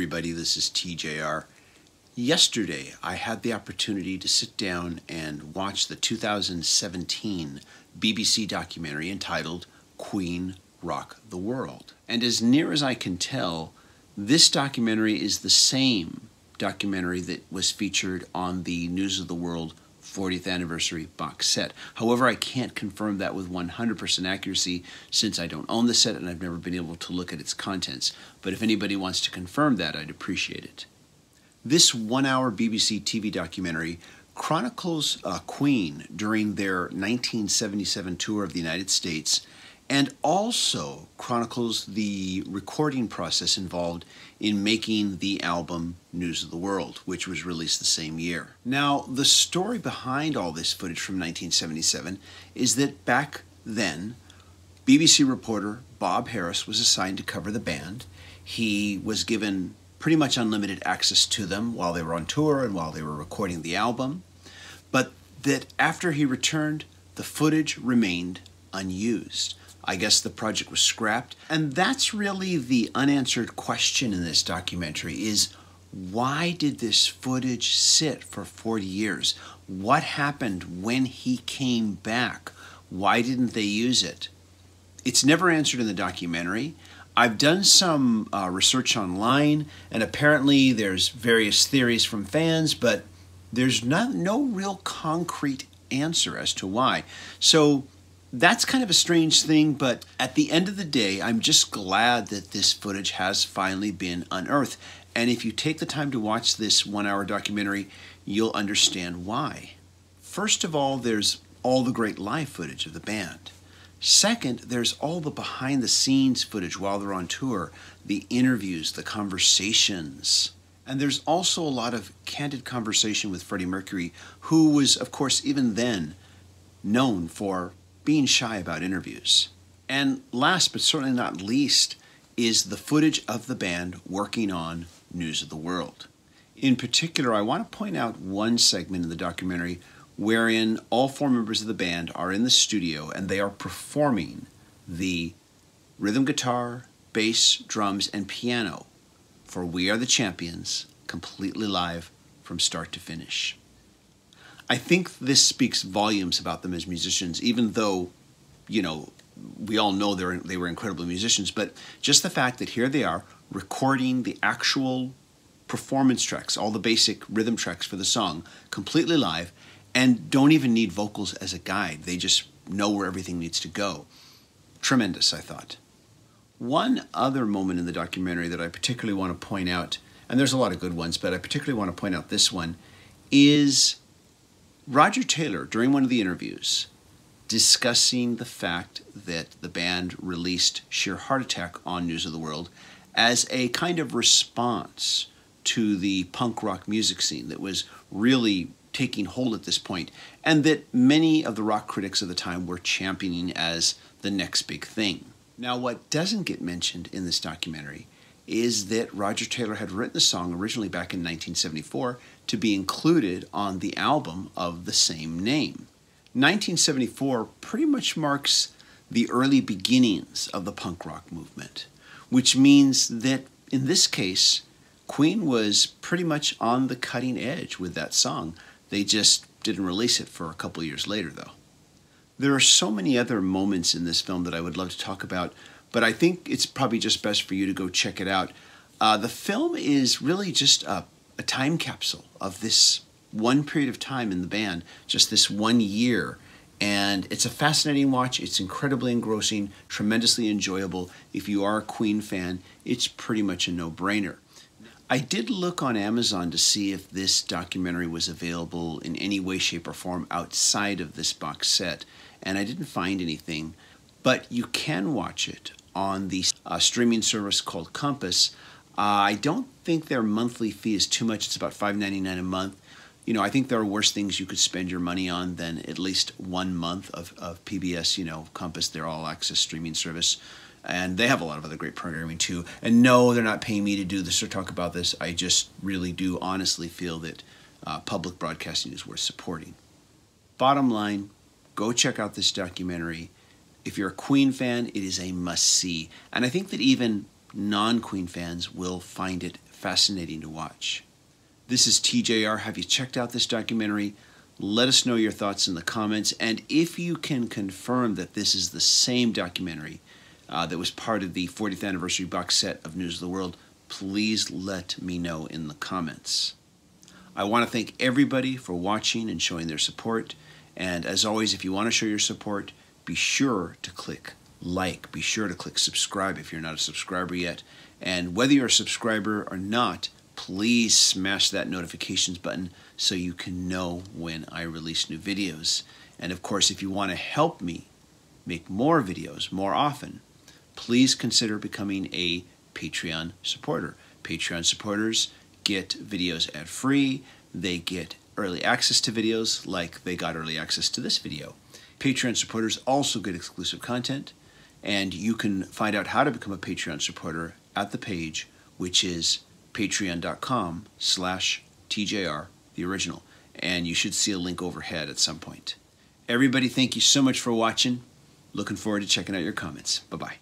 everybody, this is TJR. Yesterday, I had the opportunity to sit down and watch the 2017 BBC documentary entitled Queen Rock the World. And as near as I can tell, this documentary is the same documentary that was featured on the News of the World 40th anniversary box set. However, I can't confirm that with 100% accuracy since I don't own the set and I've never been able to look at its contents. But if anybody wants to confirm that, I'd appreciate it. This one-hour BBC TV documentary chronicles Queen during their 1977 tour of the United States and also chronicles the recording process involved in making the album News of the World, which was released the same year. Now, the story behind all this footage from 1977 is that back then, BBC reporter Bob Harris was assigned to cover the band. He was given pretty much unlimited access to them while they were on tour and while they were recording the album, but that after he returned, the footage remained unused. I guess the project was scrapped, and that's really the unanswered question in this documentary is, why did this footage sit for 40 years? What happened when he came back? Why didn't they use it? It's never answered in the documentary. I've done some research online, and apparently there's various theories from fans, but there's no real concrete answer as to why. So that's kind of a strange thing, but at the end of the day, I'm just glad that this footage has finally been unearthed. And if you take the time to watch this one-hour documentary, you'll understand why. First of all, there's all the great live footage of the band. Second, there's all the behind-the-scenes footage while they're on tour, the interviews, the conversations. And there's also a lot of candid conversation with Freddie Mercury, who was, of course, even then known for being shy about interviews. And last but certainly not least is the footage of the band working on News of the World. In particular, I want to point out one segment in the documentary wherein all four members of the band are in the studio and they are performing the rhythm guitar, bass, drums, and piano for We Are the Champions, completely live from start to finish. I think this speaks volumes about them as musicians, even though, you know, we all know they were incredible musicians, but just the fact that here they are recording the actual performance tracks, all the basic rhythm tracks for the song, completely live, and don't even need vocals as a guide. They just know where everything needs to go. Tremendous, I thought. One other moment in the documentary that I particularly want to point out, and there's a lot of good ones, but I particularly want to point out this one, is Roger Taylor, during one of the interviews, discussing the fact that the band released Sheer Heart Attack on News of the World as a kind of response to the punk rock music scene that was really taking hold at this point, and that many of the rock critics of the time were championing as the next big thing. Now, what doesn't get mentioned in this documentary is that Roger Taylor had written the song originally back in 1974 to be included on the album of the same name. 1974 pretty much marks the early beginnings of the punk rock movement, which means that in this case, Queen was pretty much on the cutting edge with that song. They just didn't release it for a couple years later, though. There are so many other moments in this film that I would love to talk about, but I think it's probably just best for you to go check it out. The film is really just a time capsule of this one period of time in the band, just this 1 year. And it's a fascinating watch. It's incredibly engrossing, tremendously enjoyable. If you are a Queen fan, it's pretty much a no-brainer. I did look on Amazon to see if this documentary was available in any way, shape, or form outside of this box set, and I didn't find anything. But you can watch it on the streaming service called Compass. I don't think their monthly fee is too much. It's about $5.99 a month. You know, I think there are worse things you could spend your money on than at least 1 month of PBS, you know, Compass, their all-access streaming service. And they have a lot of other great programming too. And no, they're not paying me to do this or talk about this. I just really do honestly feel that public broadcasting is worth supporting. Bottom line, go check out this documentary. If you're a Queen fan, it is a must-see. And I think that even non-Queen fans will find it fascinating to watch. This is TJR. Have you checked out this documentary? Let us know your thoughts in the comments, and if you can confirm that this is the same documentary that was part of the 40th anniversary box set of News of the World, please let me know in the comments. I want to thank everybody for watching and showing their support, and as always, if you want to show your support, be sure to click like, be sure to click subscribe if you're not a subscriber yet, and whether you're a subscriber or not, please smash that notifications button so you can know when I release new videos. And of course, if you want to help me make more videos more often, please consider becoming a Patreon supporter. Patreon supporters get videos ad-free. They get early access to videos like they got early access to this video. Patreon supporters also get exclusive content, and you can find out how to become a Patreon supporter at the page, which is patreon.com/TJR, the original. And you should see a link overhead at some point. Everybody, thank you so much for watching. Looking forward to checking out your comments. Bye-bye.